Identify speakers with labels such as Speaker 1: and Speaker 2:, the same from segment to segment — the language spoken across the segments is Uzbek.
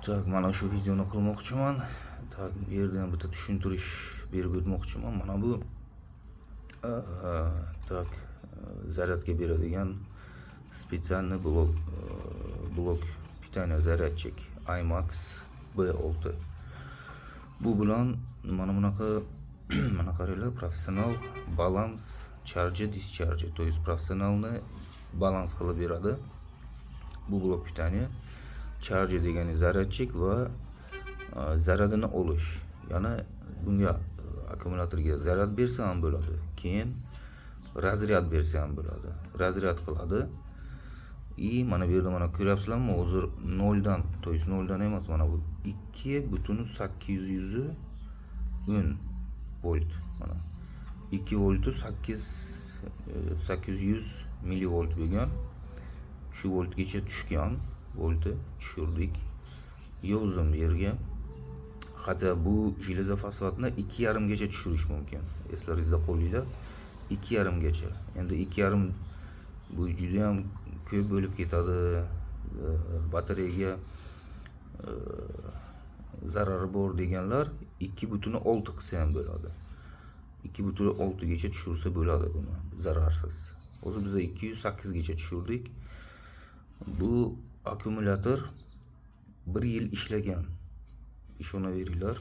Speaker 1: Tak, mana shu videoni qilmoqchiman. Tak, bu yerdan bitta tushuntirish berib o'tmoqchiman. Mana bu tak zaryadga beradigan специальный blok питания zaryadchik IMAX B6. Bu bilan mana bunaqa mana qaranglar, professional balans charge discharge, to есть professionalni balans qilib beradi. Bu blok питания charge degani zaryadchik va zaryadini olish. Ya'ni bunga akkumulyatorga zaryad bersa ham bo'ladi. Keyin razryad bersa ham bo'ladi. Razryad qiladi. Mana bu yerda mana ko'ryapsizlarmi? Hozir 0 dan, to есть 0 dan emas, mana bu 2.810 volt. Mana 2 volti 800 millivolt bo'lgan. Shu voltgacha tushgan. Volti tushirdik. Yozdim bu yerga. Hatto bu jiloza fosfatni 2,5 gacha tushirish mumkin. Eslaringizda qo'llinglar. 2,5 gacha. Endi 2,5 bu juda ham ko'p bo'lib ketadi. Batareyaga zarari bor deganlar 2,6 qilsa ham bo'ladi. 2,6 gacha tushirsa bo'ladi buni zararsiz. Hozir biz 208 gacha tushirdik. Bu akkumulyator 1 yil ishlagan. Ishonaveringlar.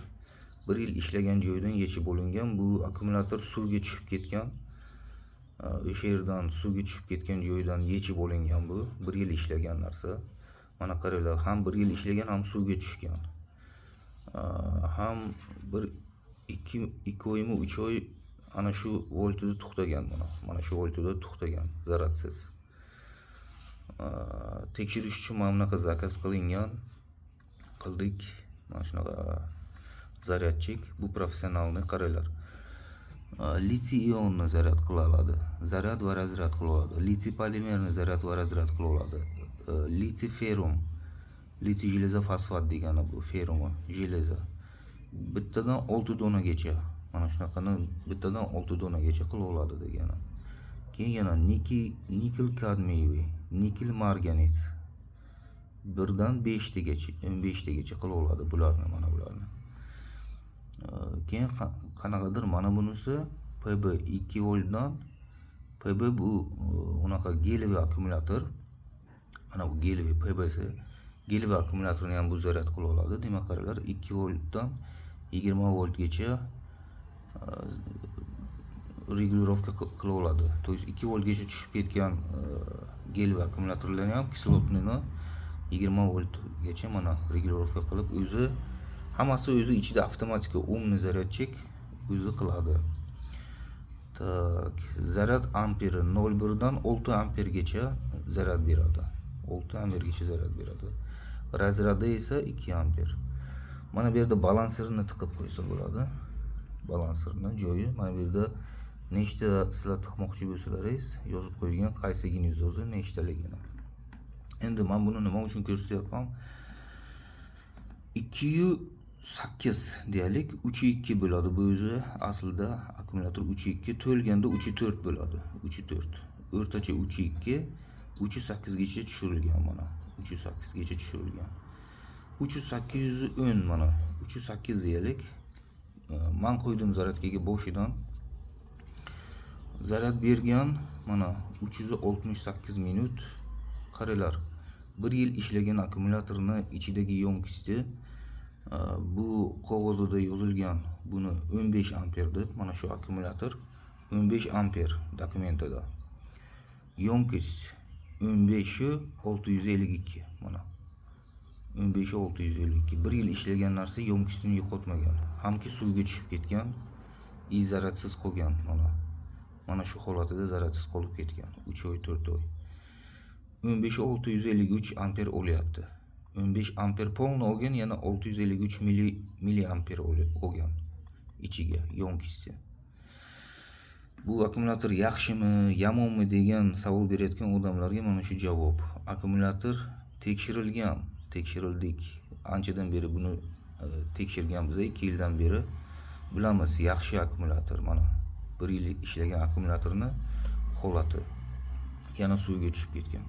Speaker 1: 1 yil ishlagan joydan yechib olingan. Bu akkumulyator suvga tushib ketgan. O'sha yerdan suvga tushib ketgan joydan yechib olingan bu. 1 yil ishlagan narsa. Mana qaranglar, ham 1 yil ishlagan, ham suvga tushgan. Ham 2 oymi 3 oy ana shu voltida to'xtagan mana. Mana shu voltida to'xtagan, zaradsiz. Tekshirish uchun mana bunaqa zakaz qilingan. Qildik. Mana shunaqa zaryadchik. Bu professionalni qaranglar. Litiy ionni zaryad qila oladi. Zaryad va razryad qila oladi. Litiy polimerni zaryad va razryad qila oladi. Litiy ferum. Litiy jiloza fosfat degani bu ferumi, jiloza. Bittadan 6 donagacha. Mana shunaqani bittadan 6 donagacha qila oladi degani. Keyin yana nikel kadmiy, nikel marganit. 1 dan 5 tagacha, 15 tagacha qila oladi bularni, mana bularni. Keyin qanaqadir mana bunisi PB 2 voltdan PB bu unaqa geliy akkumulyator. Mana bu geliy PB'si. Geliy akkumulyatorni ham bu zaryad qila oladi. Demak qaranglar, 2 voltdan 20 voltgacha regulirovka qila oladi. To есть 2 voltgacha tushib ketgan geliy akkumulyatorlarni ham kislotnini 20 voltgacha mana regulirovka qilib, o'zi hammasi o'zi ichida avtomatik umni zaryadchik o'zi qiladi. Tak, zaryad amperi 0,1 dan 6 ampergacha zaryad beradi. 6 ampergacha zaryad beradi. Razryadi esa 2 amper. Mana bu yerda balanserni tiqib qo'ysa bo'ladi. Balanserni joyi mana bu yerda nechta sizlar tiqmoqchi bo'lsalaringiz yozib qo'ygan, qaysigingiz o'zi nechtaligini. Endi men buni nima uchun ko'rsatyapman? 208 deylik, 3.2 bo'ladi. Bu o'zi aslida akkumulyator 3.2, to'lganda 3.4 bo'ladi. 3.4. O'rtacha 3.2, 3.8 gacha tushirilgan mana. 3.8 gacha tushirilgan. 3.810 mana. 3.8 deylik. Men qo'ydim zaryadkaga boshidan. Zaryad bergan mana 368 minut. Qaranglar. 1 yil ishlagan akkumulyatorni ichidagi yonkisi bu qog'ozida yozilgan, buni 15 amper deb, mana shu akkumulyator 15 amper dokumentida. Yonkis 15.652 mana. 15.652. 1 yil ishlagan narsa yonkisini yo'qotmagan. Hamki suvga tushib ketgan, zaryadsiz qolgan mana. Mana shu holatida zaryadsiz qolib ketgan. 3 oy, 4 oy. 15.653 amper olyapti. 15 amper polni olgan, yana 653 milliamper olgan ichiga yonkisi. Bu akkumulyator yaxshimi, yomonmi degan savol berayotgan odamlarga mana shu javob. Akkumulyator tekshirilgan, tekshirildik. Anchadan beri buni tekshirganmiz, 2 yildan beri bilamiz, yaxshi akkumulyator mana. 1 yil ishlagan akkumulyatorni holati yana suvga tushib ketgan.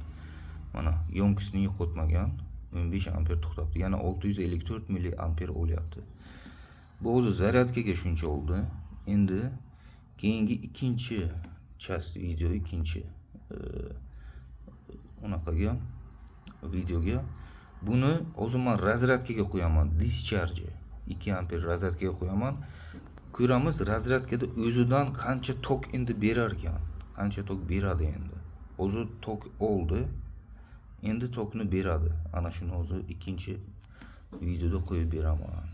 Speaker 1: Mana yonkisini yo'qotmagan. 15 amper to'xtabdi. Yana 654 milliamper olyapti. Bu o'zi zaryadkaga shuncha oldi. Endi keyingi ikkinchi chast video, ikkinchi unaqaga videoga buni o'zim men razryadkaga qo'yaman. Discharge 2 amper razryadkaga qo'yaman. Ko'ramiz razryadkada o'zidan qancha tok endi berar ekan. Qancha tok beradi endi. O'zi tok oldi. Endi tokni beradi. Ana shuni o'zi ikkinchi videoda qo'yib beraman.